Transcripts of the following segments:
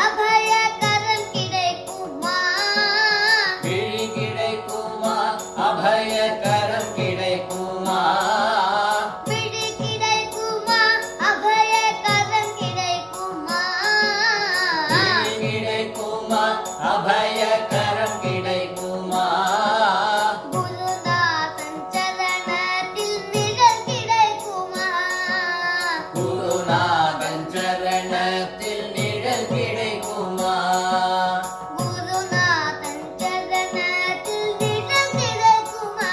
அபயகரம் கிடைக்குமா? விழி கிடைக்குமா? அபயகரம் கிடைக்குமா? விழி கிடைக்குமா? அபயகரம் கிடைக்குமா? விழி கிடைக்குமா? அபயகரம் கிடைக்குமா? குருநாதன் சரணத்தில் நிழல் கிடைக்குமா? குருநாதன் சரணத்தில் நிழல் கிடைக்குமா? குருநாதன் சரணத்தில் நிழல் கிடைக்குமா?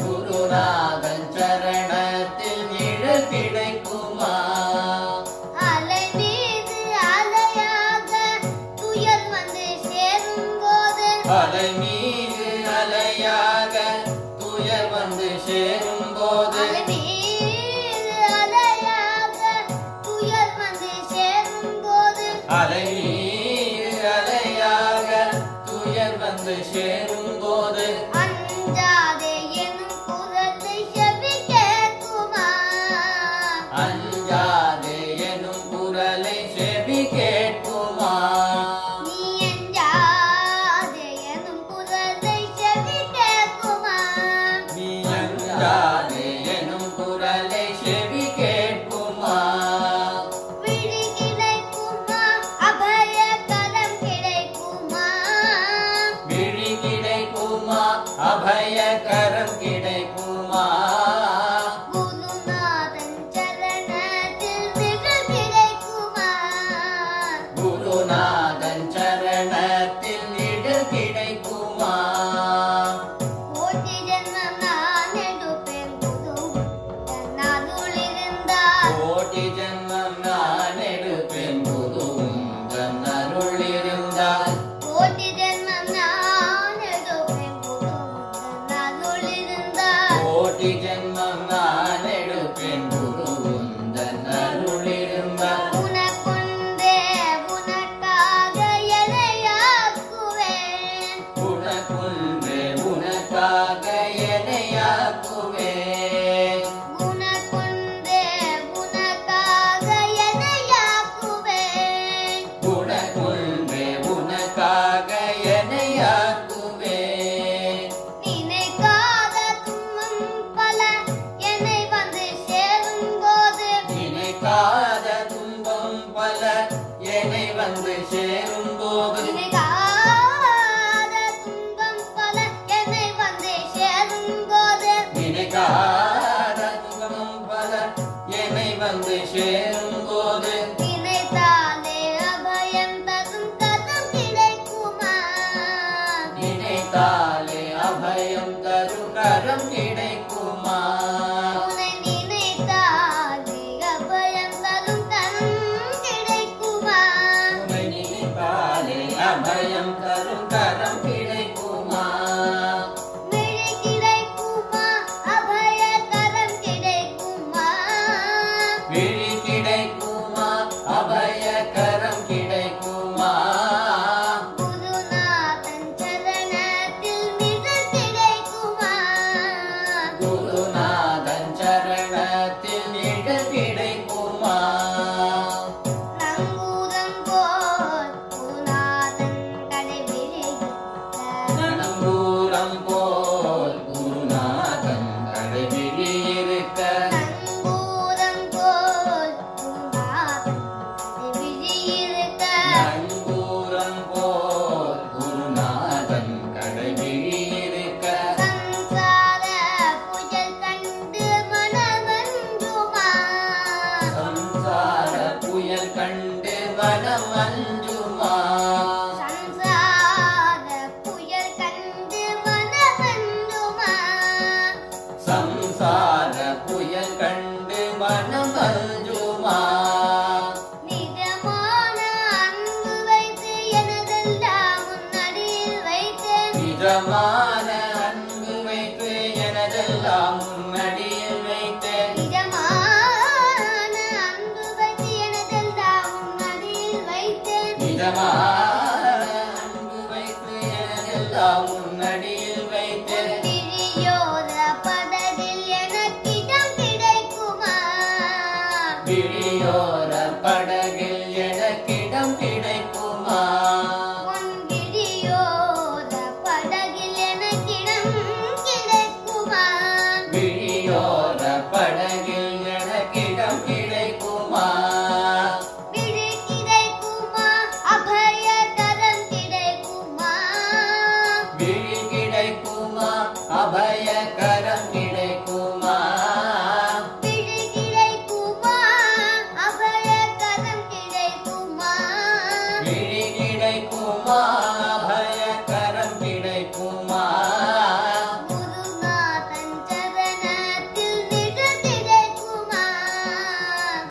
குருநாதன் சரணத்தில் நிழல் கிடைக்குமா? அலை மீது அலையாக துயர் வந்து சேரும்போது அலை மீது அலையாக துயர் வந்து சேரும்போது அலை மீது அலையாக துயர் வந்து சேரும்போது அலை மீது அலையாக துயர் வந்து சேரும்போது அஞ்சாதே எனும் குரலை செவி கேட்குமா? அஞ்சாதே எனும் குரலை செவி கேட்குமா? நீ அஞ்சாதே எனும் குரலை செவி கேட்குமா? நீ அஞ்சாதே எனும் குரலை செவி கேட்குமா? விழி கிடைக்குமா? அபயகரம் கிடைக்குமா? விழி கிடைக்குமா? அபயகரம் கிடைக்குமா? குருநாதன் சரணத்தில் நிழல் கிடைக்குமா? குருநாதன் சரணத்தில் நிழல் கிடைக்குமா? கோடி ஜென்மம் நான் எடுப்பேன் குருவுடன் அருள் இருந்தால். கோடி ஜென்மம் நான் எடுப்பேன் புதுவுந்தன் அருள் இருந்தால். கோடி ஜென்மம் நான் எடுப்பேன் குருவுடன் அருள் இருந்தால். கோடி ஜென்மம் நான் எடுப்பேன் புதுவுந்தன் அருள் இருந்தால். உனக்குண்டே உனக்காக எனையாக்குவேன். உனக்குன்றே உனக்காக எனையாக்குவேன். உனக்குண்டே உனக்காக எனையாக்குவேன். உனக்குன்றே உனக்காக எனையாக்குவேன். நினைக்காத துன்பம் பல என்னை வந்து சேரும்போது நினைக்காத துன்பம் பல என்னை வந்து சேரும்போது நினைக்காத துன்பம் பல என்னை வந்து சேரும்போது நினைக்காத துன்பம் பல என்னை வந்து சேரும்போது நினைத்தாலே அபயம் தரும் கதம் கிடைக்குமா? நினைத்தாலே அபயம் தரும் கரம் கிடைக்குமா? உன்னை நினைத்தாலே அபயம் தரும் கரம் கிடைக்குமா? உன்னை நினைத்தாலே அபயம் தரும் கரம் கிடைக்குமா? விழி கிடைக்குமா? அபயகரம் கிடைக்குமா? விழி கிடைக்குமா? அபயகரம் கிடைக்குமா? குருநாதன் சரணத்தில் நிழல் கிடைக்குமா? குருநாதன் சரணத்தில் நிழல் கிடைக்குமா? நங்கூரம் போல் குருநாதன் கடைபிடித்த நங்கூரம் போல் குருநாதன் கடைவிழி இருக்க. நங்கூரம் போல் குருநாதன் கடைபிடித்த நங்கூரம் போல் குருநாதன் கடைவிழி இருக்க. சம்சார புயல் கண்டு மனமஞ்சுமா? சம்சார புயல் கண்டு மனம் அஞ்சுமா? சம்சார புயல் கண்டு மனமஞ்சுமா? சம்சார புயல் கண்டு மனம் அஞ்சுமா? நிஜமான அன்பு வைத்து எனதெல்லாம் உன்னடியில் வைத்தேன். நிஜமான அன்பு வைத்து எனதெல்லாம் உன்னடியில் வைத்தேன். நிஜமான அன்பு வைத்து எனதெல்லாம் உன்னடியில் வைத்தேன். நிஜமான அன்பு வைத்து எனதெல்லாம் உன்னடியில் வைத்தேன். விழியோர படகில் எனக்கிடம் கிடைக்குமா? விழியோர படகில் எனக்கிடம் அம்மா